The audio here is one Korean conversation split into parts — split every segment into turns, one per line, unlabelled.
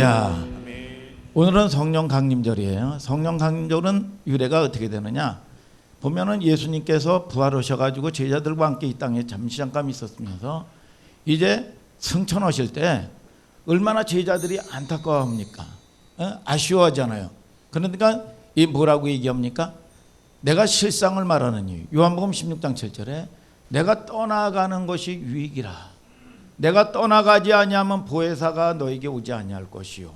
할렐루야. 오늘은 성령 강림절이에요. 성령 강림절은 유래가 어떻게 되느냐? 보면은 예수님께서 부활하셔가지고 제자들과 함께 이 땅에 잠깐 있었으면서 이제 승천하실 때 얼마나 제자들이 안타까워합니까? 아쉬워하잖아요. 그러니까 이 뭐라고 얘기합니까? 내가 실상을 말하는 이유. 요한복음 16장 7절에 내가 떠나가는 것이 유익이라. 내가 떠나가지 아니하면 보혜사가 너에게 오지 아니할 것이요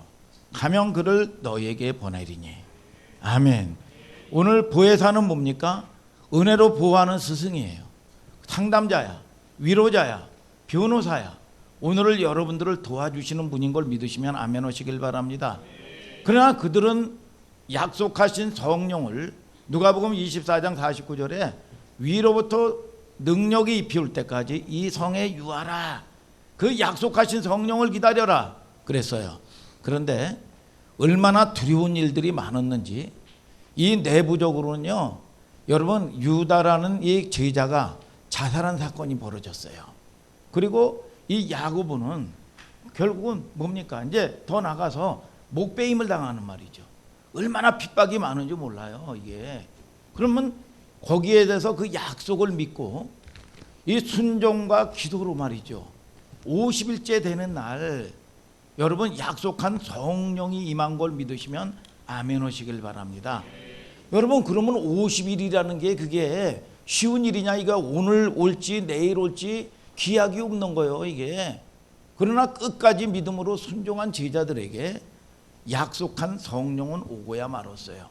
가면 그를 너에게 보내리니. 아멘. 오늘 보혜사는 뭡니까? 은혜로 보호하는 스승이에요. 상담자야, 위로자야, 변호사야. 오늘을 여러분들을 도와주시는 분인 걸 믿으시면 아멘 하시길 바랍니다. 그러나 그들은 약속하신 성령을 누가복음 24장 49절에 위로부터 능력이 입혀올 때까지 이 성에 유하라. 그 약속하신 성령을 기다려라 그랬어요. 그런데 얼마나 두려운 일들이 많았는지 이 내부적으로는요, 여러분 유다라는 이 제자가 자살한 사건이 벌어졌어요. 그리고 이 야고보는 결국은 뭡니까? 이제 더 나가서 목배임을 당하는 말이죠. 얼마나 핍박이 많은지 몰라요 이게. 그러면 거기에 대해서 그 약속을 믿고 이 순종과 기도로 말이죠, 50일째 되는 날 여러분 약속한 성령이 임한 걸 믿으시면 아멘 하시길 바랍니다. 여러분 그러면 50일이라는 게 그게 쉬운 일이냐? 이거 오늘 올지 내일 올지 기약이 없는 거예요 이게. 그러나 끝까지 믿음으로 순종한 제자들에게 약속한 성령은 오고야 말았어요.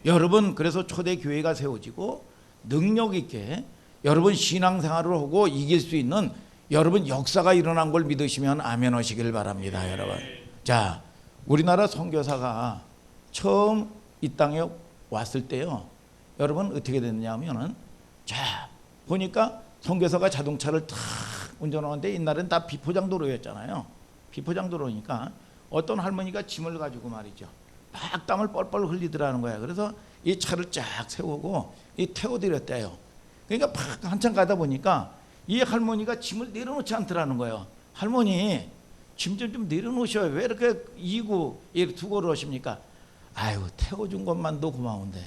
여러분 그래서 초대교회가 세워지고 능력 있게 여러분 신앙생활을 하고 이길 수 있는 여러분 역사가 일어난 걸 믿으시면 아멘 하시길 바랍니다. 여러분, 자, 우리나라 선교사가 처음 이 땅에 왔을 때요, 여러분 어떻게 됐느냐 하면은, 자 보니까 선교사가 자동차를 탁 운전하는데 옛날엔 다 비포장도로였잖아요. 비포장도로니까 어떤 할머니가 짐을 가지고 말이죠, 막 땀을 뻘뻘 흘리더라는 거야. 그래서 이 차를 쫙 세우고 이 태워드렸대요. 그러니까 막 한참 가다 보니까 이 할머니가 짐을 내려놓지 않더라는 거예요. 할머니 짐 좀 내려놓으셔요. 왜 이렇게 이고 이렇게 두고 그러십니까? 아유, 태워준 것만도 고마운데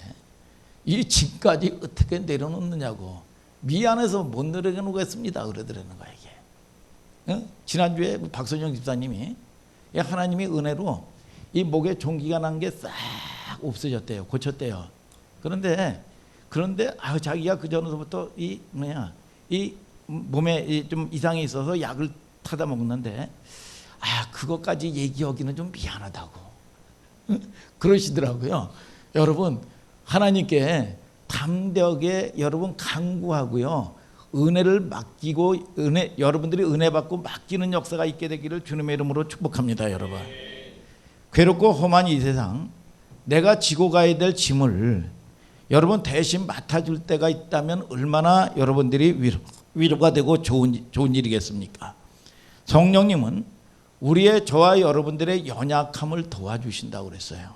이 짐까지 어떻게 내려놓느냐고. 미안해서 못 내려놓겠습니다 그러더라는 거야 이게. 지난주에 박선영 집사님이 하나님이 은혜로 이 목에 종기가 난 게 싹 없어졌대요. 고쳤대요. 그런데 자기가 그 전부터 이 몸에 좀 이상이 있어서 약을 타다 먹는데, 그것까지 얘기하기는 좀 미안하다고 그러시더라고요. 여러분 하나님께 담대하게 여러분 간구하고요, 은혜를 맡기고 여러분들이 은혜 받고 맡기는 역사가 있게 되기를 주님의 이름으로 축복합니다. 여러분, 괴롭고 험한 이 세상 내가 지고 가야 될 짐을 여러분 대신 맡아줄 때가 있다면 얼마나 여러분들이 위로가 되고 좋은 일이겠습니까? 성령님은 우리의 저와 여러분들의 연약함을 도와주신다고 그랬어요.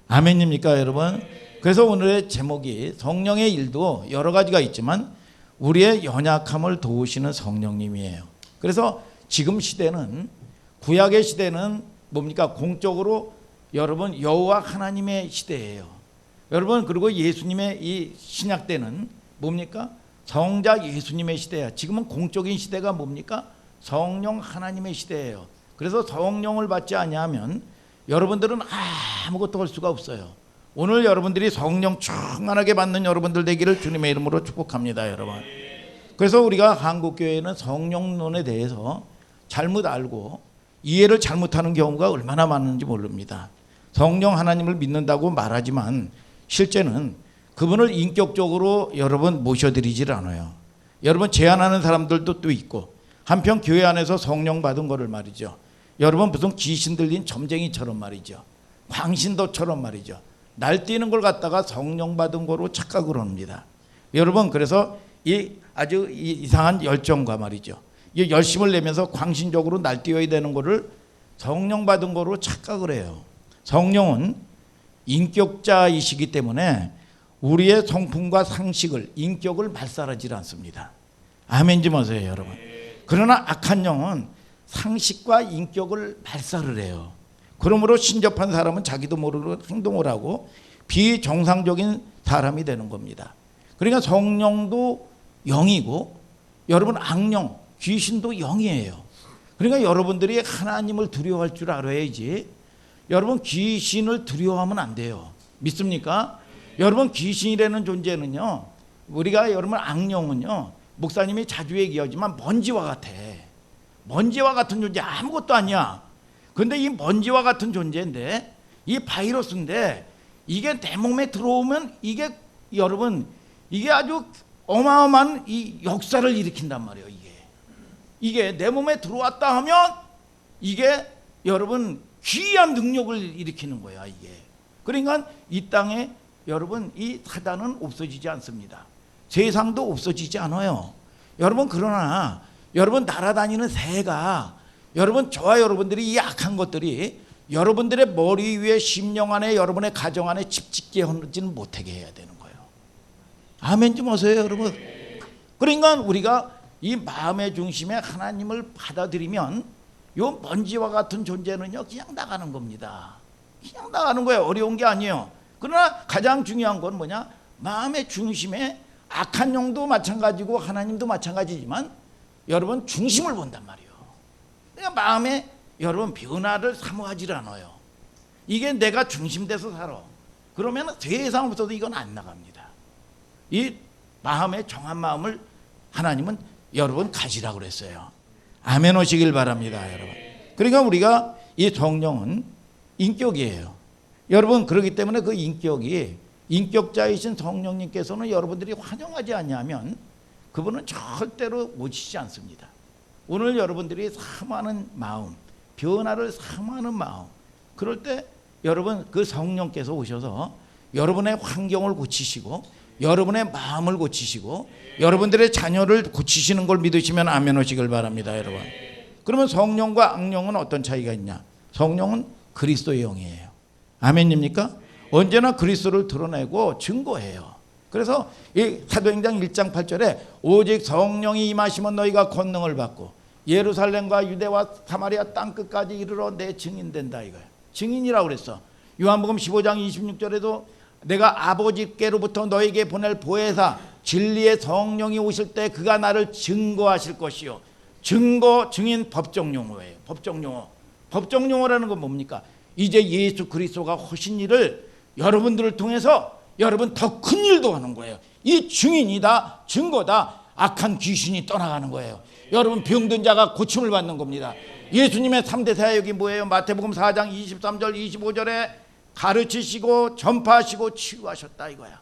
아멘입니까 여러분? 그래서 오늘의 제목이 성령의 일도 여러 가지가 있지만 우리의 연약함을 도우시는 성령님이에요. 그래서 지금 시대는, 구약의 시대는 뭡니까? 공적으로 여러분 여호와 하나님의 시대예요. 여러분 그리고 예수님의 이 신약 때는 뭡니까? 성자 예수님의 시대야. 지금은 공적인 시대가 뭡니까? 성령 하나님의 시대예요. 그래서 성령을 받지 아니하면 여러분들은 아무것도 할 수가 없어요. 오늘 여러분들이 성령 충만하게 받는 여러분들 되기를 주님의 이름으로 축복합니다. 여러분, 그래서 우리가 한국교회는 성령론에 대해서 잘못 알고 이해를 잘못하는 경우가 얼마나 많은지 모릅니다. 성령 하나님을 믿는다고 말하지만 실제는 그분을 인격적으로 여러분 모셔드리질 않아요. 여러분 제안하는 사람들도 또 있고, 한편 교회 안에서 성령 받은 거를 말이죠, 여러분 무슨 귀신 들린 점쟁이처럼 말이죠, 광신도처럼 말이죠, 날뛰는 걸 갖다가 성령 받은 거로 착각을 합니다. 여러분 그래서 이 아주 이상한 열정과 말이죠, 이 열심을 내면서 광신적으로 날뛰어야 되는 거를 성령 받은 거로 착각을 해요. 성령은 인격자이시기 때문에 우리의 성품과 상식을, 인격을 말살하지 않습니다. 아멘 좀 하세요 여러분. 그러나 악한 영은 상식과 인격을 말살을 해요. 그러므로 신접한 사람은 자기도 모르는 행동을 하고 비정상적인 사람이 되는 겁니다. 그러니까 성령도 영이고 여러분 악령, 귀신도 영이에요. 그러니까 여러분들이 하나님을 두려워할 줄 알아야지. 여러분 귀신을 두려워하면 안 돼요. 믿습니까? 여러분 귀신이라는 존재는요, 우리가 여러분 악령은요, 목사님이 자주 얘기하지만 먼지와 같아. 먼지와 같은 존재, 아무것도 아니야. 근데 이 먼지와 같은 존재인데, 이 바이러스인데, 이게 내 몸에 들어오면 이게 여러분 이게 아주 어마어마한 이 역사를 일으킨단 말이에요. 이게 내 몸에 들어왔다 하면 이게 여러분 귀한 능력을 일으키는 거야. 이게 그러니까 이 땅에 여러분 이 사단은 없어지지 않습니다. 세상도 없어지지 않아요. 여러분 그러나 여러분 날아다니는 새가 여러분 저와 여러분들이 이 악한 것들이 여러분들의 머리 위에 심령 안에 여러분의 가정 안에 집 짓게 하지는 못하게 해야 되는 거예요. 아멘 좀 하세요 여러분. 그러니까 우리가 이 마음의 중심에 하나님을 받아들이면 요 먼지와 같은 존재는요 그냥 나가는 겁니다. 그냥 나가는 거예요. 어려운 게 아니에요. 그러나 가장 중요한 건 뭐냐, 마음의 중심에 악한 영도 마찬가지고 하나님도 마찬가지지만 여러분 중심을 본단 말이에요. 그러니까 마음에 여러분 변화를 사모하지 않아요. 이게 내가 중심돼서 살아. 그러면 세상 없어도 이건 안 나갑니다. 이 마음의 정한 마음을 하나님은 여러분 가지라고 그랬어요. 아멘 오시길 바랍니다 여러분. 그러니까 우리가 이 성령은 인격이에요. 여러분 그렇기 때문에 그 인격이 인격자이신 성령님께서는 여러분들이 환영하지 않냐면 그분은 절대로 오시지 않습니다. 오늘 여러분들이 사모하는 마음, 변화를 사모하는 마음, 그럴 때 여러분 그 성령께서 오셔서 여러분의 환경을 고치시고 여러분의 마음을 고치시고 여러분들의 자녀를 고치시는 걸 믿으시면 아멘 하시길 바랍니다 여러분. 그러면 성령과 악령은 어떤 차이가 있냐? 성령은 그리스도의 영이에요. 아멘입니까? 언제나 그리스도를 드러내고 증거해요. 그래서 이 사도행전 1장 8절에 오직 성령이 임하시면 너희가 권능을 받고 예루살렘과 유대와 사마리아 땅끝까지 이르러 내 증인된다 이거예요. 증인이라고 그랬어. 요한복음 15장 26절에도 내가 아버지께로부터 너에게 보낼 보혜사 진리의 성령이 오실 때 그가 나를 증거하실 것이요. 증거, 증인 법정 용어예요. 법정 용어. 법정 용어라는 건 뭡니까? 이제 예수 그리스도가 하신 일을 여러분들을 통해서 여러분 더 큰 일도 하는 거예요. 이 증인이다, 증거다. 악한 귀신이 떠나가는 거예요. 여러분 병든 자가 고침을 받는 겁니다. 예수님의 3대 사역이 뭐예요? 마태복음 4장 23절 25절에 가르치시고 전파하시고 치유하셨다 이거야.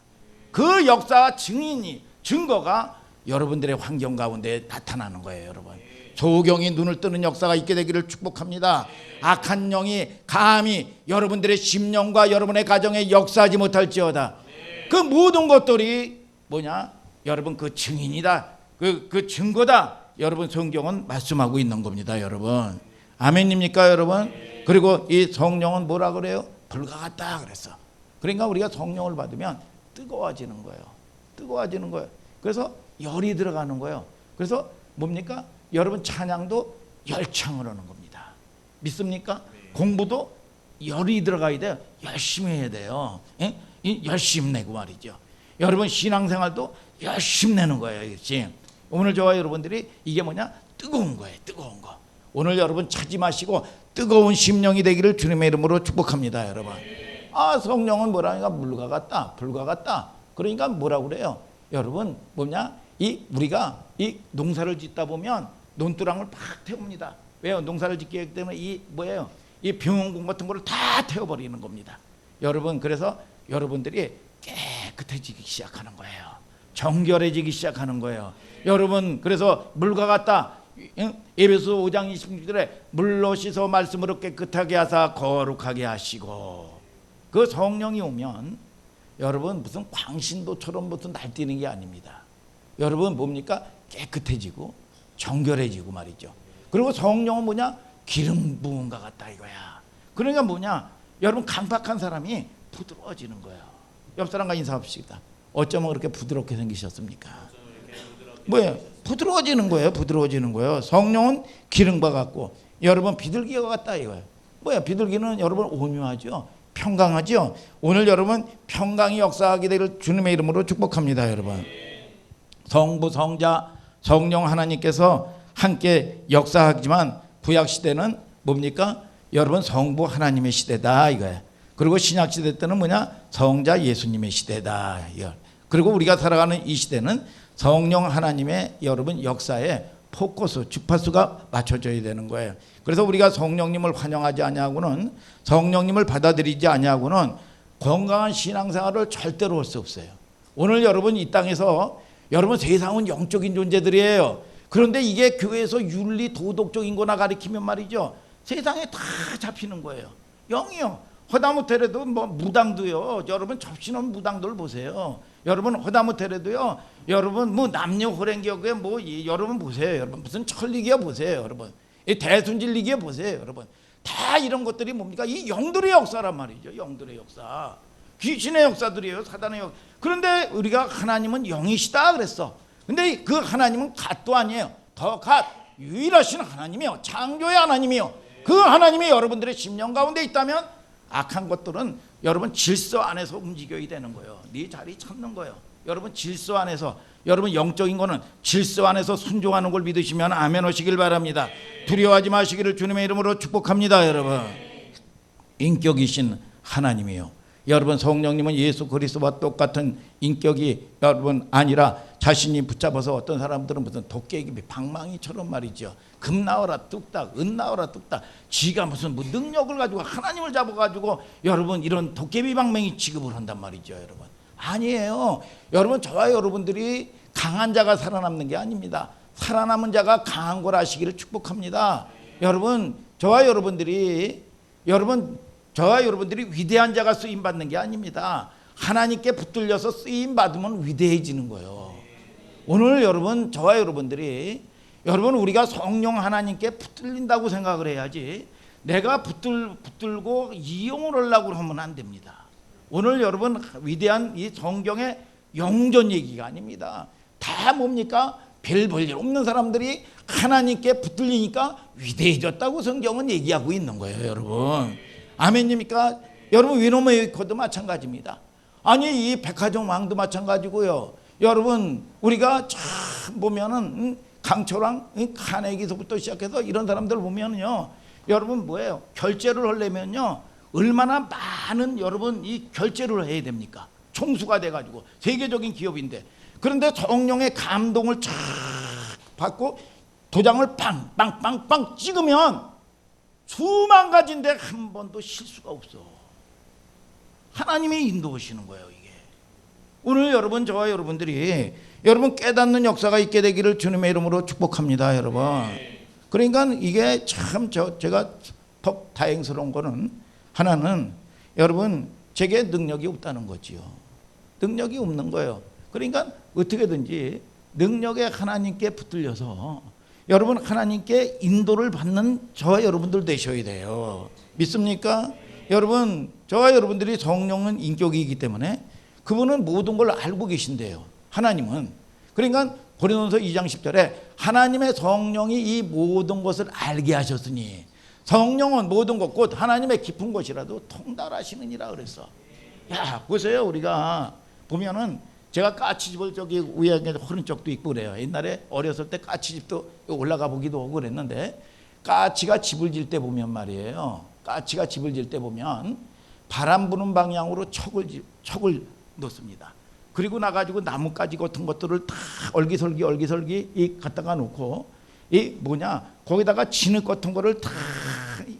그 역사 증인이 증거가 여러분들의 환경 가운데 나타나는 거예요 여러분. 조경이 눈을 뜨는 역사가 있게 되기를 축복합니다. 악한 영이 감히 여러분들의 심령과 여러분의 가정에 역사하지 못할지어다. 그 모든 것들이 뭐냐? 여러분 그 증인이다. 그 증거다. 여러분 성경은 말씀하고 있는 겁니다 여러분. 아멘입니까 여러분? 그리고 이 성령은 뭐라 그래요? 불과 같다 그랬어. 그러니까 우리가 성령을 받으면 뜨거워지는 거예요. 뜨거워지는 거예요. 그래서 열이 들어가는 거예요. 그래서 뭡니까? 여러분 찬양도 열창을 하는 겁니다. 믿습니까? 공부도 열이 들어가야 돼요. 열심히 해야 돼요. 예? 열심히 내고 말이죠. 여러분 신앙생활도 열심히 내는 거예요. 그렇지? 오늘 저와 여러분들이 이게 뭐냐? 뜨거운 거예요. 뜨거운 거. 오늘 여러분 찾지 마시고 뜨거운 심령이 되기를 주님의 이름으로 축복합니다 여러분. 아 성령은 뭐라니까 물과 같다 불과 같다. 그러니까 뭐라고 그래요? 여러분 뭐냐? 우리가 이 농사를 짓다 보면 논두랑을 팍 태웁니다. 왜요? 농사를 짓기 위해 때문에 이 뭐예요? 이 병원공 같은 거를 다 태워버리는 겁니다. 여러분 그래서 여러분들이 깨끗해지기 시작하는 거예요. 정결해지기 시작하는 거예요. 여러분 그래서 물과 같다. 에베소 5장 26절에 물로 씻어 말씀으로 깨끗하게 하사 거룩하게 하시고. 그 성령이 오면 여러분 무슨 광신도처럼 무슨 날뛰는 게 아닙니다. 여러분 뭡니까? 깨끗해지고 정결해지고 말이죠. 그리고 성령은 뭐냐? 기름 부음과 같다 이거야. 그러니까 뭐냐? 여러분 강팍한 사람이 부드러워지는 거예요. 옆 사람과 인사합시다. 어쩌면 그렇게 부드럽게 생기셨습니까? 뭐예요? 부드러워지는 거예요. 부드러워지는 거예요. 성령은 기름과 같고 여러분 비둘기와 같다 이거예요. 뭐야? 비둘기는 여러분 온유하죠. 평강하죠. 오늘 여러분 평강이 역사하게 될 주님의 이름으로 축복합니다. 여러분 성부 성자 성령 하나님께서 함께 역사하지만 구약 시대는 뭡니까? 여러분 성부 하나님의 시대다 이거야. 그리고 신약 시대 때는 뭐냐? 성자 예수님의 시대다. 그리고 우리가 살아가는 이 시대는 성령 하나님의 여러분 역사에 포커스 주파수가 맞춰져야 되는 거예요. 그래서 우리가 성령님을 환영하지 아니하고는 성령님을 받아들이지 아니하고는 건강한 신앙생활을 절대로 할 수 없어요. 오늘 여러분 이 땅에서 여러분 세상은 영적인 존재들이에요. 그런데 이게 교회에서 윤리 도덕적인 거나 가리키면 말이죠, 세상에 다 잡히는 거예요. 영이요. 허다못해라도 뭐 무당도요. 여러분 접시는 무당들 보세요. 여러분 허다못해라도요. 여러분 뭐 남녀 호랭기역에 뭐 여러분 보세요. 여러분 무슨 천리기야 보세요. 여러분 이 대순진리기야 보세요. 여러분 다 이런 것들이 뭡니까? 이 영들의 역사란 말이죠. 영들의 역사, 귀신의 역사들이에요. 사단의 역. 그런데 우리가 하나님은 영이시다 그랬어. 근데 그 하나님은 갓도 아니에요. 더 갓, 유일하신 하나님이요, 창조의 하나님이요. 그 하나님이 여러분들의 심령 가운데 있다면 악한 것들은 여러분 질서 안에서 움직여야 되는 거예요. 네 자리 찾는 거예요. 여러분 질서 안에서, 여러분 영적인 거는 질서 안에서 순종하는 걸 믿으시면 아멘 하시길 바랍니다. 두려워하지 마시기를 주님의 이름으로 축복합니다. 여러분 인격이신 하나님이요, 여러분 성령님은 예수 그리스도와 똑같은 인격이 여러분 아니라 자신이 붙잡아서 어떤 사람들은 무슨 도깨비 방망이처럼 말이죠, 금 나와라 뚝딱 은 나와라 뚝딱, 지가 무슨 뭐 능력을 가지고 하나님을 잡아가지고 여러분 이런 도깨비 방망이 취급을 한단 말이죠. 여러분 아니에요. 여러분 저와 여러분들이 강한 자가 살아남는 게 아닙니다. 살아남은 자가 강한 걸 아시기를 축복합니다. 여러분 저와 여러분들이 위대한 자가 쓰임 받는 게 아닙니다. 하나님께 붙들려서 쓰임 받으면 위대해지는 거예요. 오늘 여러분 저와 여러분들이 우리가 성령 하나님께 붙들린다고 생각을 해야지, 내가 붙들고 이용을 하려고 하면 안 됩니다. 오늘 여러분 위대한 이 성경의 영전 얘기가 아닙니다. 다 뭡니까? 별 볼 일 없는 사람들이 하나님께 붙들리니까 위대해졌다고 성경은 얘기하고 있는 거예요. 여러분 아멘입니까? 여러분 위노메이커도 마찬가지입니다. 아니 이 백화점 왕도 마찬가지고요. 여러분 우리가 참 보면은 강철왕 카네기서부터 시작해서 이런 사람들 보면요, 여러분 뭐예요? 결제를 하려면요 얼마나 많은 여러분 이 결제를 해야 됩니까? 총수가 돼가지고 세계적인 기업인데, 그런데 성령의 감동을 쫙 받고 도장을 빵빵빵빵 찍으면 수만 가지인데 한 번도 실수가 없어. 하나님이 인도하시는 거예요. 이게 오늘 여러분 저와 여러분들이 여러분 깨닫는 역사가 있게 되기를 주님의 이름으로 축복합니다. 여러분 그러니까 이게 참 제가 더 다행스러운 거는 하나는 여러분 제게 능력이 없다는 거지요. 능력이 없는 거예요. 그러니까 어떻게든지 능력에 하나님께 붙들려서 여러분 하나님께 인도를 받는 저와 여러분들 되셔야 돼요. 믿습니까? 여러분 저와 여러분들이 성령은 인격이기 때문에 그분은 모든 걸 알고 계신대요. 하나님은. 그러니까 고린도서 2장 10절에 하나님의 성령이 이 모든 것을 알게 하셨으니, 성령은 모든 것 곧 하나님의 깊은 것이라도 통달하시느니라 그랬어. 야 보세요. 우리가 보면은 제가 까치집을 저기 위에 흐른 적도 있고 그래요. 옛날에 어렸을 때 까치집도 올라가 보기도 하고 그랬는데, 까치가 집을 질 때 보면 말이에요, 까치가 집을 질 때 보면 바람 부는 방향으로 척을 놓습니다. 그리고 나가지고 나뭇가지 같은 것들을 다 얼기설기 갖다가 놓고 이 거기다가 진흙 같은 거를 다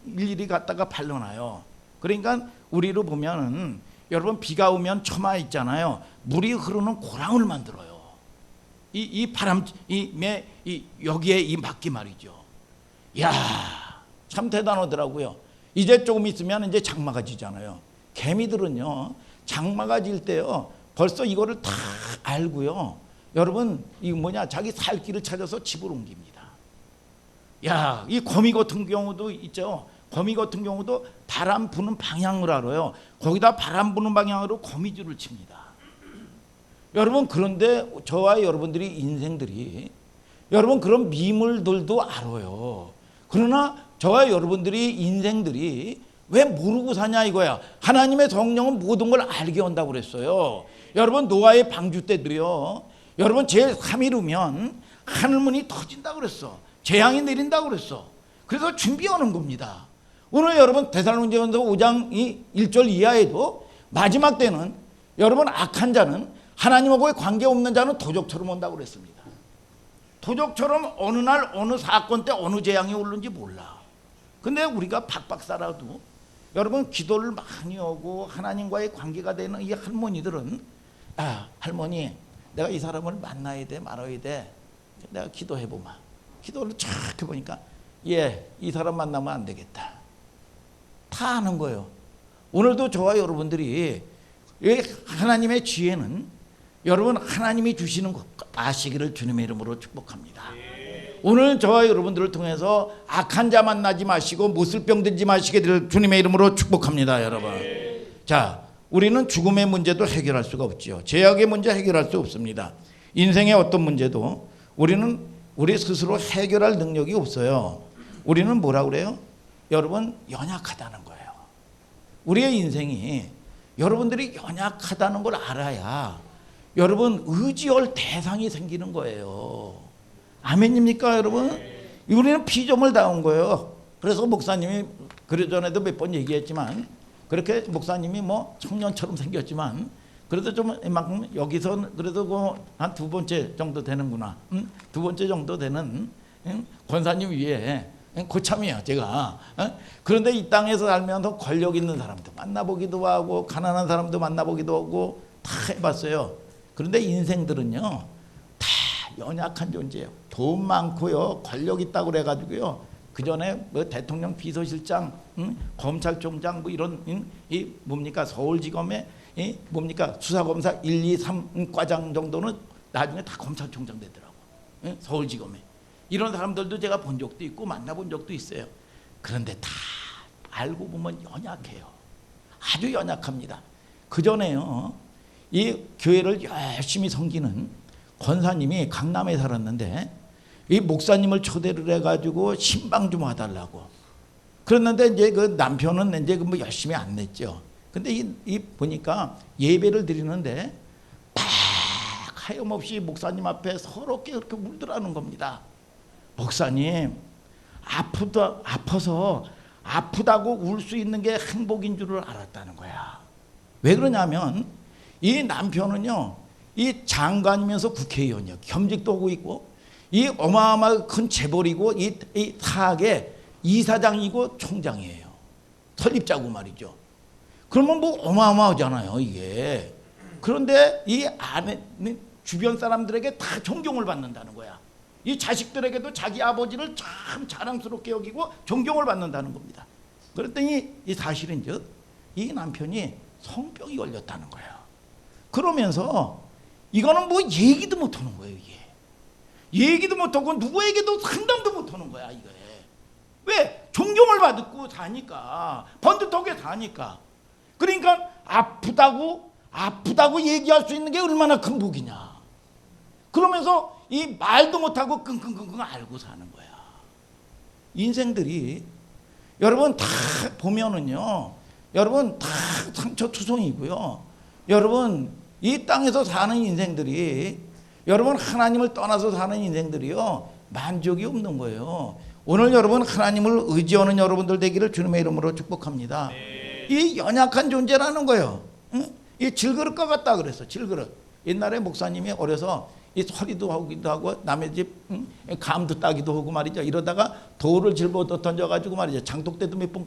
일일이 갖다가 발라놔요. 그러니까 우리로 보면은 여러분 비가 오면 처마 있잖아요. 물이 흐르는 고랑을 만들어요. 이 바람 여기에 이 막기 말이죠. 야, 참 대단하더라고요. 이제 조금 있으면 이제 장마가 지잖아요. 개미들은요 장마가 질 때요 벌써 이거를 다 알고요. 여러분 이거 자기 살 길을 찾아서 집을 옮깁니다. 야, 이 거미 같은 경우도 있죠. 거미 같은 경우도 바람 부는 방향을 알아요. 거기다 바람 부는 방향으로 거미줄을 칩니다. 여러분 그런데 저와 여러분들이 인생들이 여러분 그런 미물들도 알아요. 그러나 저와 여러분들이 인생들이 왜 모르고 사냐 이거야. 하나님의 성령은 모든 걸 알게 한다고 그랬어요. 여러분 노아의 방주 때도요, 여러분 제3일이면 하늘문이 터진다고 그랬어. 재앙이 내린다고 그랬어. 그래서 준비하는 겁니다. 오늘 여러분 데살로니가전서 5장 1절 이하에도 마지막 때는 여러분 악한 자는 하나님하고의 관계없는 자는 도적처럼 온다고 그랬습니다. 도적처럼 어느 날 어느 사건 때 어느 재앙이 오는지 몰라. 근데 우리가 박박 살아도 여러분 기도를 많이 하고 하나님과의 관계가 되는 이 할머니들은, 아 할머니 내가 이 사람을 만나야 돼 말아야 돼, 내가 기도해보마. 기도를 쫙 해보니까 이 사람 만나면 안 되겠다. 다 아는 거예요. 오늘도 저와 여러분들이 하나님의 지혜는 여러분 하나님이 주시는 것 아시기를 주님의 이름으로 축복합니다. 오늘 저와 여러분들을 통해서 악한 자 만나지 마시고 못쓸병 들지 마시게 될 주님의 이름으로 축복합니다. 여러분, 자 우리는 죽음의 문제도 해결할 수가 없지요. 죄악의 문제 해결할 수 없습니다. 인생의 어떤 문제도 우리는 우리 스스로 해결할 능력이 없어요. 우리는 뭐라 그래요? 여러분 연약하다는 거예요. 우리의 인생이 여러분들이 연약하다는 걸 알아야 여러분 의지할 대상이 생기는 거예요. 아멘입니까 여러분? 우리는 피조물 다운 거예요. 그래서 목사님이 그전에도 몇 번 얘기했지만, 그렇게 목사님이 뭐 청년처럼 생겼지만 그래도 좀 이만큼 여기서 그래도 한 두 번째 정도 되는구나. 두 번째 정도 되는 권사님 위에 고참이에요 제가. 그런데 이 땅에서 살면서 권력 있는 사람도 만나보기도 하고 가난한 사람도 만나보기도 하고 다 해봤어요. 그런데 인생들은요 다 연약한 존재예요. 돈 많고요 권력 있다고 그래가지고요 그 전에 뭐 대통령 비서실장, 검찰총장 뭐 이런 이 뭡니까 서울지검에 뭡니까 수사검사 1, 2, 3과장 정도는 나중에 다 검찰총장 되더라고. 서울지검에 이런 사람들도 제가 본 적도 있고 만나본 적도 있어요. 그런데 다 알고 보면 연약해요. 아주 연약합니다. 그 전에요 이 교회를 열심히 섬기는 권사님이 강남에 살았는데 이 목사님을 초대를 해가지고 신방 좀 와달라고 그랬는데 이제 그 남편은 이제 뭐 열심히 안 냈죠. 근데 이 보니까 예배를 드리는데 막 하염없이 목사님 앞에 서럽게 그렇게 울더라는 겁니다. 목사님 아파서 아프다고 울 수 있는 게 행복인 줄을 알았다는 거야. 왜 그러냐면 이 남편은요 이 장관이면서 국회의원이요 겸직도 하고 있고 이 어마어마한 큰 재벌이고 이 사학의 이사장이고 총장이에요. 설립자고 말이죠. 그러면 뭐 어마어마하잖아요 이게. 그런데 이 안에 주변 사람들에게 다 존경을 받는다는 거야. 이 자식들에게도 자기 아버지를 참 자랑스럽게 여기고 존경을 받는다는 겁니다. 그랬더니 이 사실은즉 이 남편이 성병이 걸렸다는 거야. 그러면서 이거는 뭐 얘기도 못하는 거예요 이게. 얘기도 못하고 누구에게도 상담도 못하는 거야 이게. 왜? 존경을 받고 사니까, 번듯하게 사니까. 그러니까 아프다고 얘기할 수 있는 게 얼마나 큰 복이냐. 그러면서 이 말도 못하고 끙끙끙끙 앓고 사는 거야. 인생들이 여러분 다 보면은요 여러분 다 상처투성이고요. 여러분 이 땅에서 사는 인생들이 여러분 하나님을 떠나서 사는 인생들이요 만족이 없는 거예요. 오늘 여러분 하나님을 의지하는 여러분들 되기를 주님의 이름으로 축복합니다. 이 연약한 존재라는 거예요. 이 질그릇과 같다 그랬어. 질그릇. 옛날에 목사님이 어려서 이 서리도 하기도 하고 남의 집 감도 따기도 하고 말이죠. 이러다가 돌을 집어 던져가지고 말이죠. 장독대도 몇 번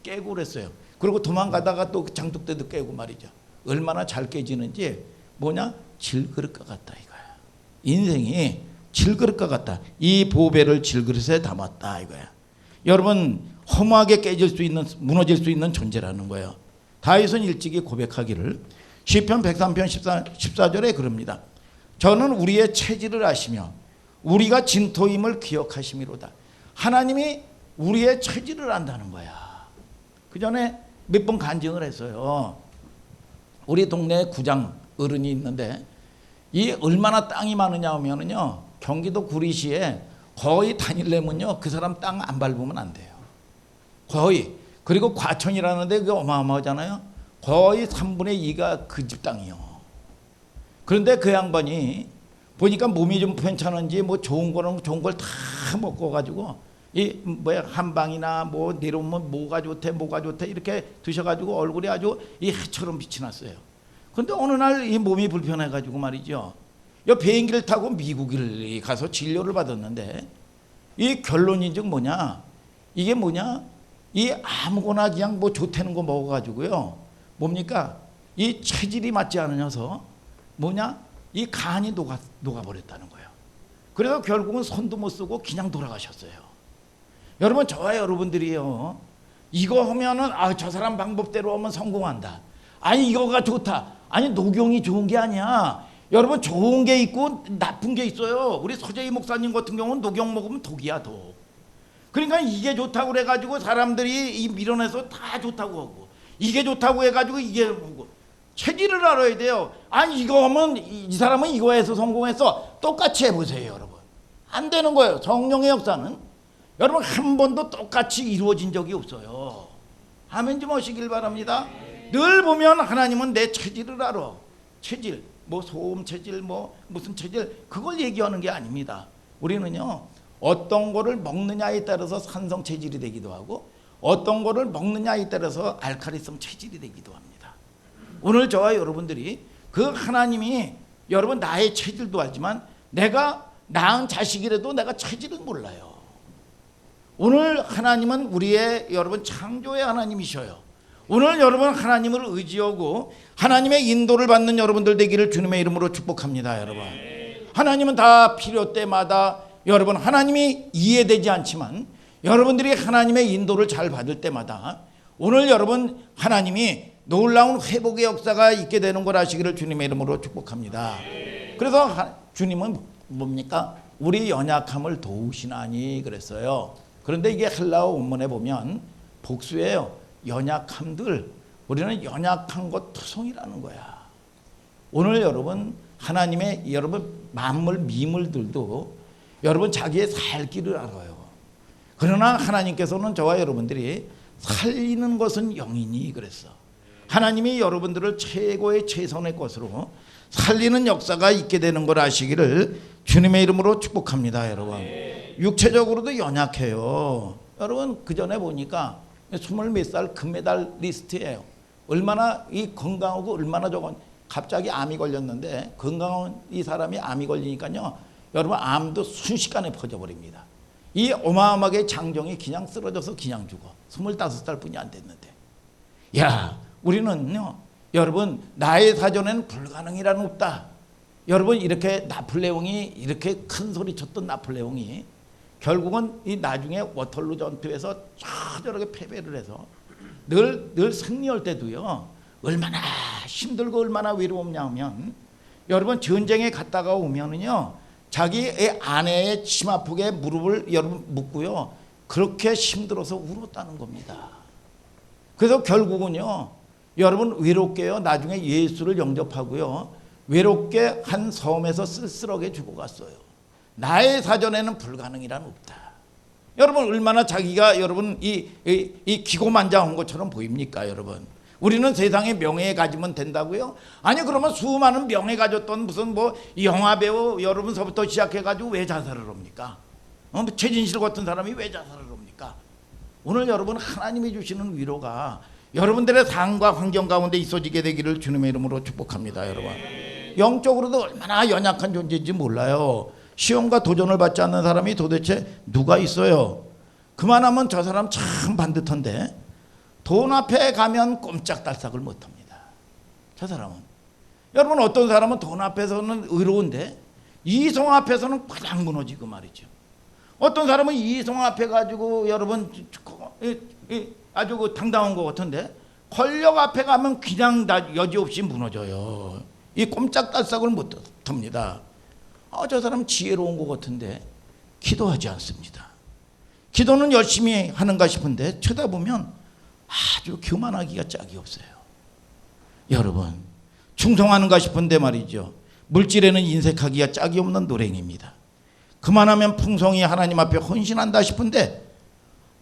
깨고 그랬어요. 그리고 도망가다가 또 장독대도 깨고 말이죠. 얼마나 잘 깨지는지 뭐냐? 질그릇과 같다 이거야. 인생이 질그릇과 같다. 이 보배를 질그릇에 담았다 이거야. 여러분 허무하게 깨질 수 있는 무너질 수 있는 존재라는 거예요. 다윗은 일찍이 고백하기를 시편 103편 14절에 그럽니다. 저는 우리의 체질을 아시며 우리가 진토임을 기억하심이로다. 하나님이 우리의 체질을 안다는 거야. 그 전에 몇 번 간증을 했어요. 우리 동네에 구장 어른이 있는데 이 얼마나 땅이 많으냐 하면은요 경기도 구리시에 거의 다닐려면요 그 사람 땅 안 밟으면 안 돼요. 거의. 그리고 과천이라는데 그게 어마어마하잖아요. 거의 3분의 2가 그 집 땅이요. 그런데 그 양반이 보니까 몸이 좀 괜찮은지 뭐 좋은 거는 좋은 걸 다 먹고 가지고 이 뭐야 한방이나 뭐 내려오면 뭐가 좋대 이렇게 드셔가지고 얼굴이 아주 이 해처럼 빛이 났어요. 그런데 어느 날 이 몸이 불편해가지고 말이죠. 이 비행기를 타고 미국을 가서 진료를 받았는데 이 결론이 즉 뭐냐? 이게 뭐냐? 이 아무거나 그냥 뭐 좋다는 거 먹어가지고요. 뭡니까? 이 체질이 맞지 않으셔서 뭐냐? 이 간이 녹아버렸다는 거예요. 그래서 결국은 손도 못 쓰고 그냥 돌아가셨어요. 여러분 저와 여러분들이요. 이거 하면은 저 사람 방법대로 하면 성공한다. 아니 이거가 좋다. 아니 녹용이 좋은 게 아니야. 여러분 좋은 게 있고 나쁜 게 있어요. 우리 서재희 목사님 같은 경우는 녹용 먹으면 독이야 독. 그러니까 이게 좋다고 그래가지고 사람들이 이 밀어내서 다 좋다고 하고 이게 좋다고 해가지고 이게 하고 체질을 알아야 돼요. 아니 이거 하면 이 사람은 이거 해서 성공했어. 똑같이 해보세요 여러분. 안 되는 거예요. 성령의 역사는 여러분 한 번도 똑같이 이루어진 적이 없어요. 아멘 좀 하시길 바랍니다. 늘 보면 하나님은 내 체질을 알아. 체질 뭐 소음 체질 뭐 무슨 체질 그걸 얘기하는 게 아닙니다. 우리는요 어떤 거를 먹느냐에 따라서 산성 체질이 되기도 하고 어떤 거를 먹느냐에 따라서 알칼리성 체질이 되기도 합니다. 오늘 저와 여러분들이 그 하나님이 여러분 나의 체질도 알지만 내가 낳은 자식이라도 내가 체질을 몰라요. 오늘 하나님은 우리의 여러분 창조의 하나님이셔요. 오늘 여러분 하나님을 의지하고 하나님의 인도를 받는 여러분들 되기를 주님의 이름으로 축복합니다. 여러분 하나님은 다 필요 때마다 여러분 하나님이 이해되지 않지만 여러분들이 하나님의 인도를 잘 받을 때마다 오늘 여러분 하나님이 놀라운 회복의 역사가 있게 되는 걸 아시기를 주님의 이름으로 축복합니다. 그래서 주님은 뭡니까? 우리 연약함을 도우시나니 그랬어요. 그런데 이게 헬라어 원문에 보면 복수예요. 연약함들 우리는 연약한 것 투성이라는 거야. 오늘 여러분 하나님의 여러분 만물 미물들도 여러분 자기의 살 길을 알아요. 그러나 하나님께서는 저와 여러분들이 살리는 것은 영이니 그랬어. 하나님이 여러분들을 최고의 최선의 것으로 살리는 역사가 있게 되는 걸 아시기를 주님의 이름으로 축복합니다. 여러분 육체적으로도 연약해요. 여러분 그 전에 보니까 20몇 살 금메달리스트예요. 얼마나 이 건강하고 얼마나 저건 갑자기 암이 걸렸는데 건강한 이 사람이 암이 걸리니까요. 여러분 암도 순식간에 퍼져버립니다. 이 어마어마하게 장정이 그냥 쓰러져서 그냥 죽어. 25살뿐이 안 됐는데. 야 우리는요. 여러분 나의 사전에는 불가능이란 없다. 여러분 이렇게 나폴레옹이 이렇게 큰 소리 쳤던 나폴레옹이 결국은 이 나중에 워털루 전투에서 저렇게 패배를 해서 늘 승리할 때도요. 얼마나 힘들고 얼마나 외로웠냐 하면 여러분 전쟁에 갔다가 오면은요. 자기의 아내의 치마폭에 무릎을 여러분 묻고요. 그렇게 힘들어서 울었다는 겁니다. 그래서 결국은요. 여러분 외롭게요. 나중에 예수를 영접하고요. 외롭게 한 섬에서 쓸쓸하게 죽어갔어요. 나의 사전에는 불가능이란 없다. 여러분 얼마나 자기가 여러분 이 기고만장한 것처럼 보입니까 여러분? 우리는 세상에 명예 가지면 된다고요? 아니 그러면 수많은 명예 가졌던 무슨 뭐 영화배우 여러분서부터 시작해가지고 왜 자살을 합니까? 최진실 같은 사람이 왜 자살을 합니까? 오늘 여러분 하나님이 주시는 위로가 여러분들의 삶과 환경 가운데 있어지게 되기를 주님의 이름으로 축복합니다. 여러분 영적으로도 얼마나 연약한 존재인지 몰라요. 시험과 도전을 받지 않는 사람이 도대체 누가 있어요? 그만하면 저 사람 참 반듯한데 돈 앞에 가면 꼼짝달싹을 못합니다. 저 사람은 여러분 어떤 사람은 돈 앞에서는 의로운데 이성 앞에서는 그냥 무너지고 말이죠. 어떤 사람은 이성 앞에 가지고 여러분 아주 그 당당한 것 같은데 권력 앞에 가면 그냥 다 여지없이 무너져요. 이 꼼짝달싹을 못합니다. 저 사람 지혜로운 것 같은데 기도하지 않습니다. 기도는 열심히 하는가 싶은데 쳐다보면 아주 교만하기가 짝이 없어요. 여러분 충성하는가 싶은데 말이죠. 물질에는 인색하기가 짝이 없는 노랭입니다. 그만하면 풍성히 하나님 앞에 헌신한다 싶은데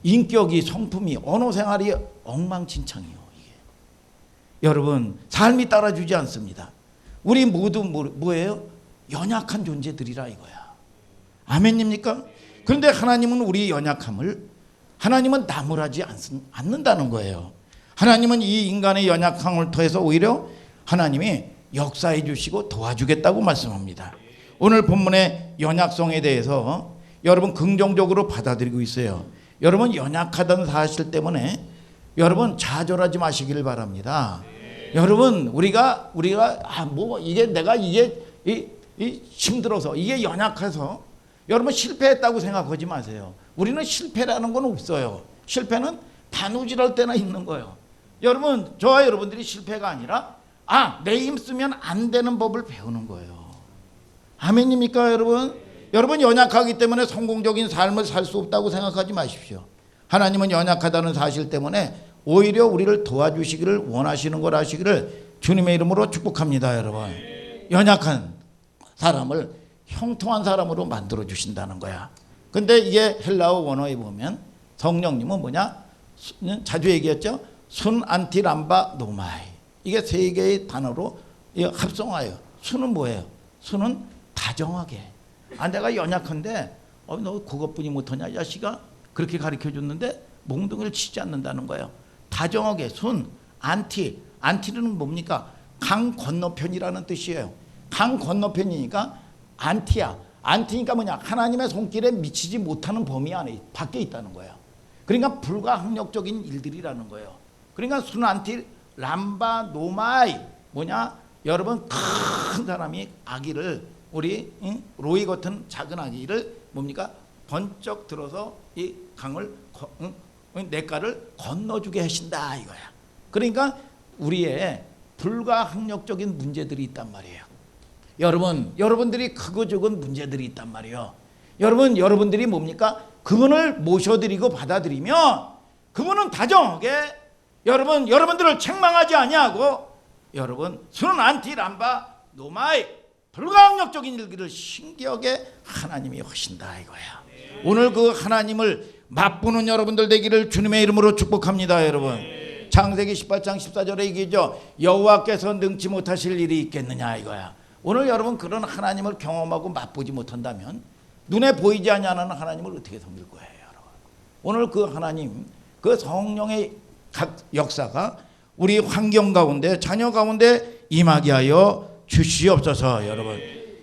인격이, 성품이, 언어 생활이 엉망진창이요. 이게 여러분 삶이 따라주지 않습니다. 우리 모두 뭐예요? 연약한 존재들이라 이거야. 아멘입니까? 그런데 하나님은 우리 연약함을, 하나님은 나무라지 않는다는 거예요. 하나님은 이 인간의 연약함을 통해서 오히려 하나님이 역사해 주시고 도와주겠다고 말씀합니다. 오늘 본문의 연약성에 대해서 여러분 긍정적으로 받아들이고 있어요. 여러분 연약하다는 사실 때문에 여러분 좌절하지 마시기를 바랍니다. 여러분 우리가 이게 내가 이게 힘들어서, 이게 연약해서 여러분 실패했다고 생각하지 마세요. 우리는 실패라는 건 없어요. 실패는 바느질할 때나 있는 거예요. 여러분 저와 여러분들이 실패가 아니라 내 힘 쓰면 안 되는 법을 배우는 거예요. 아멘입니까 여러분? 여러분 연약하기 때문에 성공적인 삶을 살 수 없다고 생각하지 마십시오. 하나님은 연약하다는 사실 때문에 오히려 우리를 도와주시기를 원하시는 걸 아시기를 주님의 이름으로 축복합니다. 여러분 연약한 사람을 형통한 사람으로 만들어 주신다는 거야. 근데 이게 헬라어 원어에 보면 성령님은 뭐냐? 자주 얘기했죠. 순 안티 람바 노마이. 이게 세 개의 단어로 합성하여. 순은 뭐예요? 순은 다정하게. 내가 연약한데 너 그것뿐이 못하냐 이 자식아? 그렇게 가르쳐줬는데 몽둥이를 치지 않는다는 거예요. 다정하게. 순 안티. 안티는 뭡니까? 강 건너편이라는 뜻이에요. 강 건너편이니까 안티야. 안티니까 뭐냐? 하나님의 손길에 미치지 못하는 범위 안에 밖에 있다는 거예요. 그러니까 불가항력적인 일들이라는 거예요. 그러니까 순 안티 람바 노마이 뭐냐? 여러분 큰 사람이 아기를, 우리 로이 같은 작은 아기를 뭡니까? 번쩍 들어서 이 강을 냇가를 건너주게 하신다 이거야. 그러니까 우리의 불가항력적인 문제들이 있단 말이에요. 여러분들이 크고 적은 문제들이 있단 말이에요. 여러분들이 뭡니까? 그분을 모셔드리고 받아들이면 그분은 다정하게 여러분들을 책망하지 아니하고 여러분 순 안티 람바 노마이 불가항력적인 일들을 신기하게 하나님이 하신다 이거야. 오늘 그 하나님을 맛보는 여러분들 되기를 주님의 이름으로 축복합니다. 여러분 창세기 18장 14절에 얘기죠. 여호와께서 능치 못하실 일이 있겠느냐 이거야. 오늘 여러분 그런 하나님을 경험하고 맛보지 못한다면 눈에 보이지 않는 하나님을 어떻게 섬길 거예요 여러분. 오늘 그 하나님, 그 성령의 각 역사가 우리 환경 가운데, 자녀 가운데 임하게 하여 주시옵소서. 여러분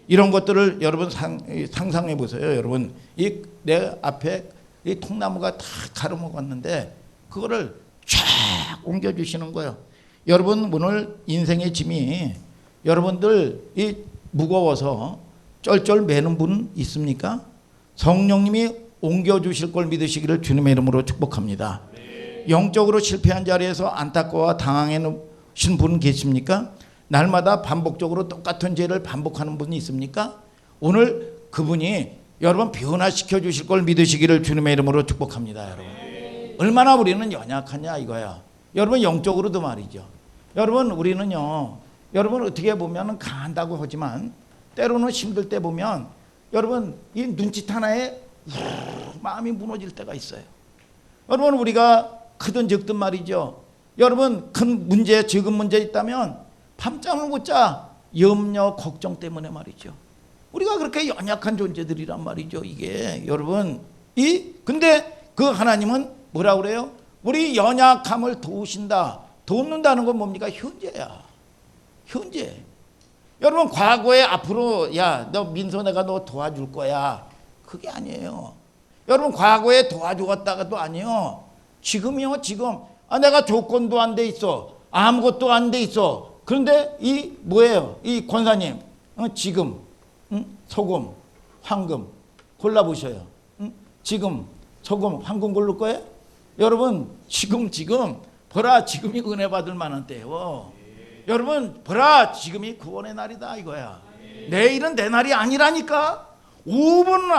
이런 것들을 여러분 상상해 보세요. 여러분 이 내 앞에 이 통나무가 다 가르먹었는데 그거를 쫙 옮겨주시는 거예요. 여러분 오늘 인생의 짐이 여러분들 이 무거워서 쩔쩔 매는 분 있습니까? 성령님이 옮겨주실 걸 믿으시기를 주님의 이름으로 축복합니다. 영적으로 실패한 자리에서 안타까워 당황해신 분 계십니까? 날마다 반복적으로 똑같은 죄를 반복하는 분이 있습니까? 오늘 그분이 여러분 변화시켜 주실 걸 믿으시기를 주님의 이름으로 축복합니다. 여러분 얼마나 우리는 연약하냐 이거야. 여러분 영적으로도 말이죠. 여러분 우리는요, 여러분 어떻게 보면 강한다고 하지만 때로는 힘들 때 보면 여러분 이 눈짓 하나에 마음이 무너질 때가 있어요. 여러분 우리가 크든 적든 말이죠. 여러분 큰 문제, 적은 문제 있다면 밤잠을 못 자. 염려, 걱정 때문에 말이죠. 우리가 그렇게 연약한 존재들이란 말이죠. 이게 여러분 근데 그 하나님은 뭐라 그래요? 우리 연약함을 도우신다. 돕는다는 건 뭡니까? 현재야. 현재. 여러분 과거에 앞으로 너 민서 내가 너 도와줄 거야. 그게 아니에요. 여러분 과거에 도와주었다가도 아니요. 지금이요. 지금 내가 조건도 안 돼 있어. 아무것도 안 돼 있어. 그런데 이 뭐예요? 이 권사님 지금 소금, 황금 골라보셔요. 지금 소금, 황금 고를 거예요? 여러분 지금 보라 지금이 은혜 받을 만한 때예요. 여러분 보라 지금이 구원의 날이다 이거야. 내일은 내 날이 아니라니까. 5분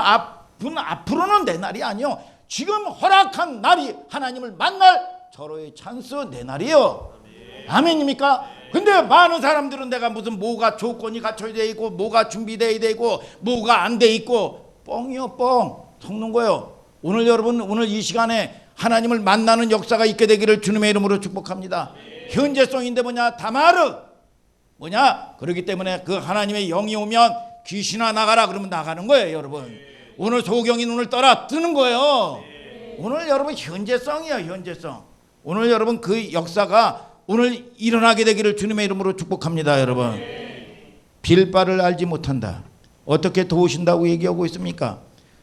앞으로는 내 날이 아니요. 지금 허락한 날이 하나님을 만날 절호의 찬스 내 날이요. 아멘입니까? 근데 많은 사람들은 내가 무슨 뭐가 조건이 갖춰져 있고 뭐가 준비되어 있고 뭐가 안 돼 있고 뻥이요, 뻥. 속는 거예요. 오늘 여러분, 오늘 이 시간에 하나님을 만나는 역사가 있게 되기를 주님의 이름으로 축복합니다. 현재성인데 뭐냐? 다마르. 뭐냐? 그렇기 때문에 그 하나님의 영이 오면 귀신아 나가라 그러면 나가는 거예요, 여러분. 오늘 소경이 눈을 떠라 뜨는 거예요. 오늘 여러분 현재성이에요, 현재성. 오늘 여러분 그 역사가 오늘 일어나게 되기를 주님의 이름으로 축복합니다, 여러분. 빌 바를 알지 못한다. 어떻게 도우신다고 얘기하고 있습니까?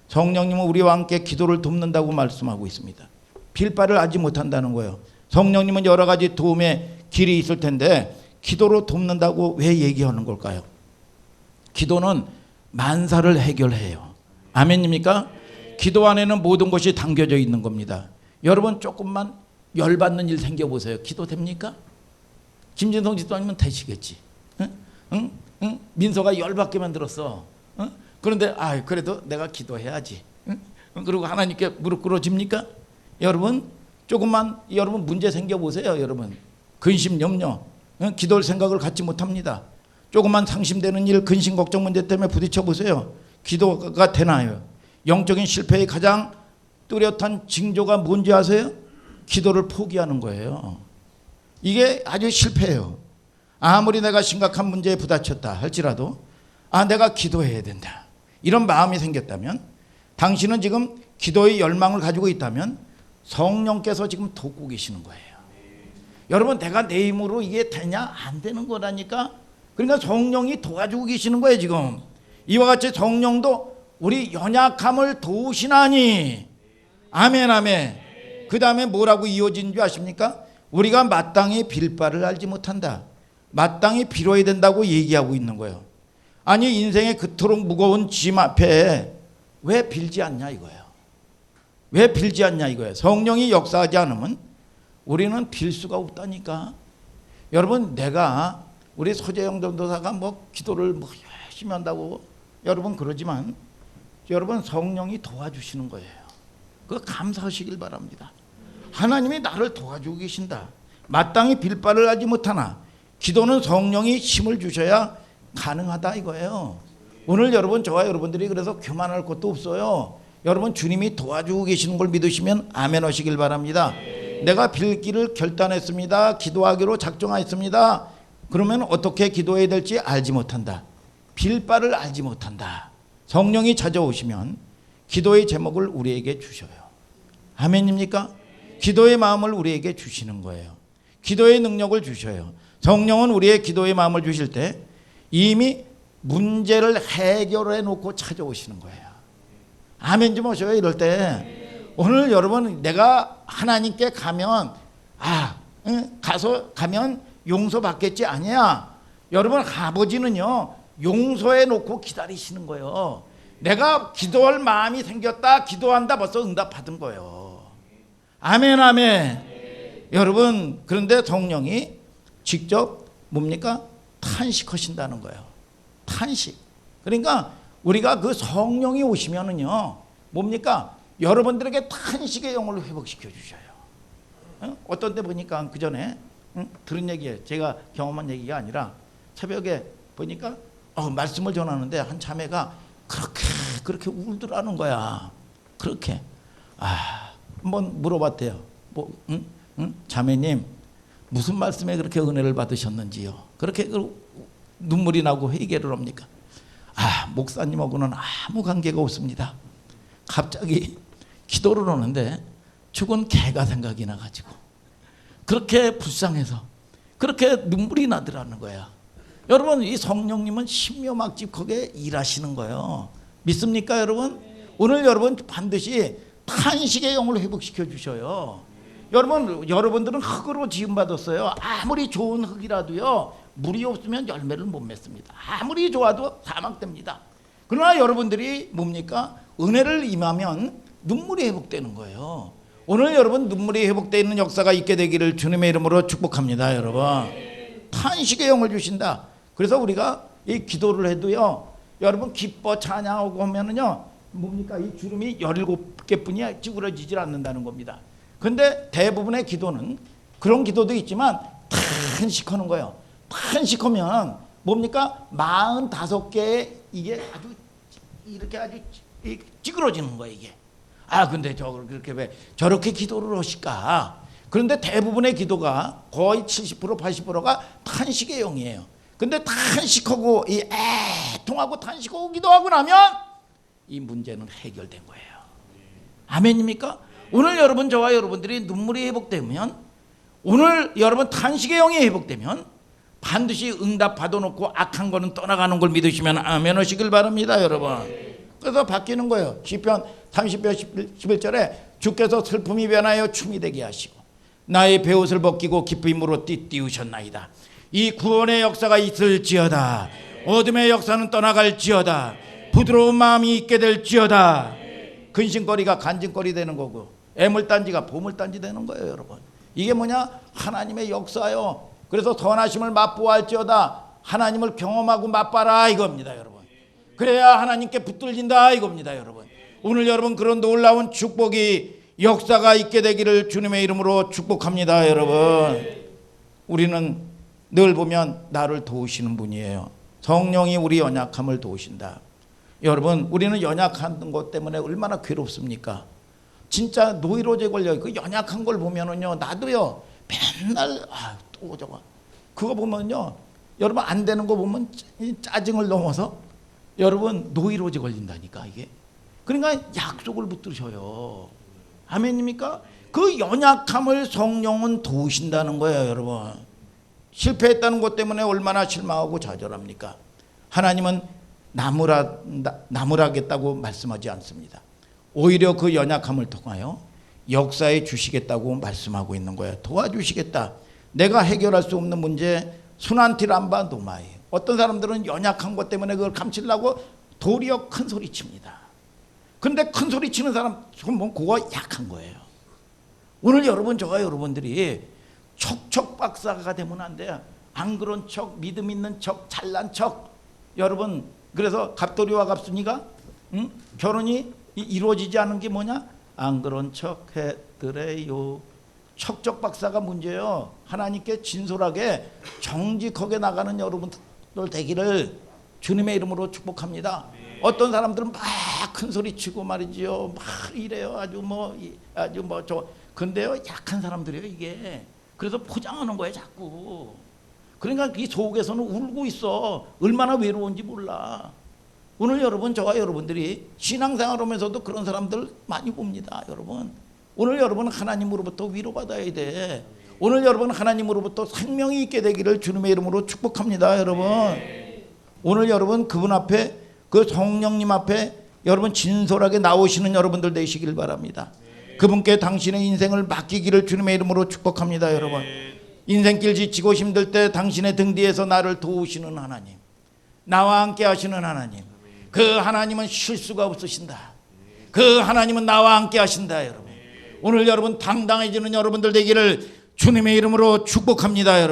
성령님은 우리와 함께 기도를 돕는다고 말씀하고 있습니다. 빌 바를 알지 못한다는 거예요. 성령님은 여러 가지 도움의 길이 있을 텐데 기도로 돕는다고 왜 얘기하는 걸까요? 기도는 만사를 해결해요. 아멘입니까? 기도 안에는 모든 것이 담겨져 있는 겁니다. 여러분 조금만 열받는 일 생겨보세요. 기도 됩니까? 김진성 집사님은 되시겠지. 응? 민서가 열받게 만들었어. 그런데 그래도 내가 기도해야지. 그리고 하나님께 무릎 꿇어집니까? 여러분 조금만 여러분 문제 생겨보세요. 여러분 근심 염려 기도할 생각을 갖지 못합니다. 조금만 상심되는 일 근심 걱정 문제 때문에 부딪혀 보세요. 기도가 되나요? 영적인 실패의 가장 뚜렷한 징조가 뭔지 아세요? 기도를 포기하는 거예요. 이게 아주 실패예요. 아무리 내가 심각한 문제에 부딪혔다 할지라도 내가 기도해야 된다 이런 마음이 생겼다면 당신은 지금 기도의 열망을 가지고 있다면 성령께서 지금 돕고 계시는 거예요. 여러분 내가 내 힘으로 이게 되냐? 안 되는 거라니까. 그러니까 성령이 도와주고 계시는 거예요. 지금 이와 같이 성령도 우리 연약함을 도우시나니. 아멘 아멘. 그 다음에 뭐라고 이어진 줄 아십니까? 우리가 마땅히 빌 바를 알지 못한다. 마땅히 빌어야 된다고 얘기하고 있는 거예요. 아니 인생의 그토록 무거운 짐 앞에 왜 빌지 않냐 이거예요. 왜 빌지 않냐 이거예요. 성령이 역사하지 않으면 우리는 빌 수가 없다니까. 여러분 내가 우리 서재영 전도사가 뭐 기도를 뭐 열심히 한다고 여러분 그러지만 여러분 성령이 도와주시는 거예요. 그거 감사하시길 바랍니다. 하나님이 나를 도와주고 계신다. 마땅히 빌 바를 알지 못하나 기도는 성령이 힘을 주셔야 가능하다 이거예요. 오늘 여러분 저와 여러분들이 그래서 교만할 것도 없어요. 여러분 주님이 도와주고 계시는 걸 믿으시면 아멘 하시길 바랍니다. 내가 빌기를 결단했습니다. 기도하기로 작정하였습니다. 그러면 어떻게 기도해야 될지 알지 못한다. 빌 바를 알지 못한다. 성령이 찾아오시면 기도의 제목을 우리에게 주셔요. 아멘입니까? 기도의 마음을 우리에게 주시는 거예요. 기도의 능력을 주셔요. 성령은 우리의 기도의 마음을 주실 때 이미 문제를 해결해 놓고 찾아오시는 거예요. 아멘 좀 하셔요. 이럴 때 오늘 여러분 내가 하나님께 가면 가면 용서받겠지 아니야. 여러분 아버지는요 용서해 놓고 기다리시는 거예요. 내가 기도할 마음이 생겼다 기도한다 벌써 응답 받은 거예요. 아멘 아멘. 여러분 그런데 성령이 직접 뭡니까? 탄식하신다는 거예요. 탄식. 그러니까 우리가 그 성령이 오시면은요 뭡니까? 여러분들에게 탄식의 영혼을 회복시켜 주셔요. 어떤 때 보니까 그 전에 들은 얘기예요. 제가 경험한 얘기가 아니라 새벽에 보니까 말씀을 전하는데 한 자매가 그렇게 울더라는 거야. 그렇게 한번 물어봤대요. 자매님 무슨 말씀에 그렇게 은혜를 받으셨는지요? 그렇게 눈물이 나고 회개를 합니까? 목사님하고는 아무 관계가 없습니다. 갑자기 기도를 하는데 죽은 개가 생각이 나가지고 그렇게 불쌍해서 그렇게 눈물이 나더라는 거야. 여러분 이 성령님은 신묘막집하게 일하시는 거예요. 믿습니까 여러분? 오늘 여러분 반드시 탄식의 영을 회복시켜 주셔요. 여러분들은 흙으로 지음받았어요. 아무리 좋은 흙이라도요 물이 없으면 열매를 못 맺습니다. 아무리 좋아도 사막됩니다. 그러나 여러분들이 뭡니까? 은혜를 임하면 눈물이 회복되는 거예요. 오늘 여러분 눈물이 회복되는 역사가 있게 되기를 주님의 이름으로 축복합니다. 여러분 탄식의 영을 주신다. 그래서 우리가 이 기도를 해도요 여러분 기뻐 찬양하고 하면은요 뭡니까? 이 주름이 17개뿐이 찌그러지질 않는다는 겁니다. 근데 대부분의 기도는 그런 기도도 있지만 탄식하는 거예요. 탄식하면 뭡니까? 45개의 이게 아주 이렇게 아주 찌그러지는 거예요 이게. 아 근데 그렇게 왜 저렇게 기도를 하실까? 그런데 대부분의 기도가 거의 70% 80%가 탄식의 영이에요. 근데 탄식하고 이 애통하고 탄식하고 기도하고 나면 이 문제는 해결된 거예요. 아멘입니까? 오늘 여러분 저와 여러분들이 눈물이 회복되면, 오늘 여러분 탄식의 영이 회복되면 반드시 응답 받아놓고 악한 거는 떠나가는 걸 믿으시면 아멘 하시길 바랍니다 여러분. 그래서 바뀌는 거예요. 시편 30편 11절에 주께서 슬픔이 변하여 춤이 되게 하시고 나의 베옷을 벗기고 기쁨으로 띠띠우셨나이다. 이 구원의 역사가 있을지어다. 어둠의 역사는 떠나갈지어다. 부드러운 마음이 있게 될지어다. 근심거리가 간증거리 되는 거고 애물단지가 보물단지 되는 거예요 여러분. 이게 뭐냐? 하나님의 역사요. 그래서 선하심을 맛보할지어다. 하나님을 경험하고 맛봐라 이겁니다 여러분. 그래야 하나님께 붙들린다 이겁니다 여러분. 오늘 여러분 그런 놀라운 축복이 역사가 있게 되기를 주님의 이름으로 축복합니다 여러분. 우리는 늘 보면 나를 도우시는 분이에요. 성령이 우리 연약함을 도우신다. 여러분 우리는 연약한 것 때문에 얼마나 괴롭습니까? 진짜 노이로제 걸려 그 연약한 걸 보면은요, 나도요 맨날 또 저거 그거 보면요 여러분 안 되는 거 보면 짜증을 넘어서 여러분 노이로제 걸린다니까 이게. 그러니까 약속을 붙드셔요. 아멘입니까? 그 연약함을 성령은 도우신다는 거예요 여러분. 실패했다는 것 때문에 얼마나 실망하고 좌절합니까? 하나님은 나무라겠다고 말씀하지 않습니다. 오히려 그 연약함을 통하여 역사에 주시겠다고 말씀하고 있는 거예요. 도와주시겠다. 내가 해결할 수 없는 문제 순한티람바 노마이. 어떤 사람들은 연약한 것 때문에 그걸 감추려고 도리어 큰 소리 칩니다. 그런데 큰 소리 치는 사람 보면 그거 약한 거예요. 오늘 여러분 저와 여러분들이 척척 박사가 되면 안 돼요. 안 그런 척, 믿음 있는 척, 잘난 척. 여러분 그래서 갑돌이와 갑순이가 결혼이 이루어지지 않은 게 뭐냐? 안 그런 척 했더래요. 척척 박사가 문제예요. 하나님께 진솔하게 정직하게 나가는 여러분들 되기를 주님의 이름으로 축복합니다. 어떤 사람들은 막 큰 소리 치고 말이지요. 막 이래요. 아주 뭐 저 근데요 약한 사람들이에요 이게. 그래서 포장하는 거예요 자꾸. 그러니까 이 속에서는 울고 있어. 얼마나 외로운지 몰라. 오늘 여러분 저와 여러분들이 신앙생활 하면서도 그런 사람들 많이 봅니다 여러분. 오늘 여러분은 하나님으로부터 위로받아야 돼. 오늘 여러분은 하나님으로부터 생명이 있게 되기를 주님의 이름으로 축복합니다 여러분. 오늘 여러분 그분 앞에 그 성령님 앞에 여러분 진솔하게 나오시는 여러분들 되시길 바랍니다. 그분께 당신의 인생을 맡기기를 주님의 이름으로 축복합니다 여러분. 인생길 지치고 힘들 때 당신의 등 뒤에서 나를 도우시는 하나님, 나와 함께 하시는 하나님, 그 하나님은 실수가 없으신다. 그 하나님은 나와 함께 하신다 여러분. 오늘 여러분 당당해지는 여러분들 되기를 주님의 이름으로 축복합니다 여러분.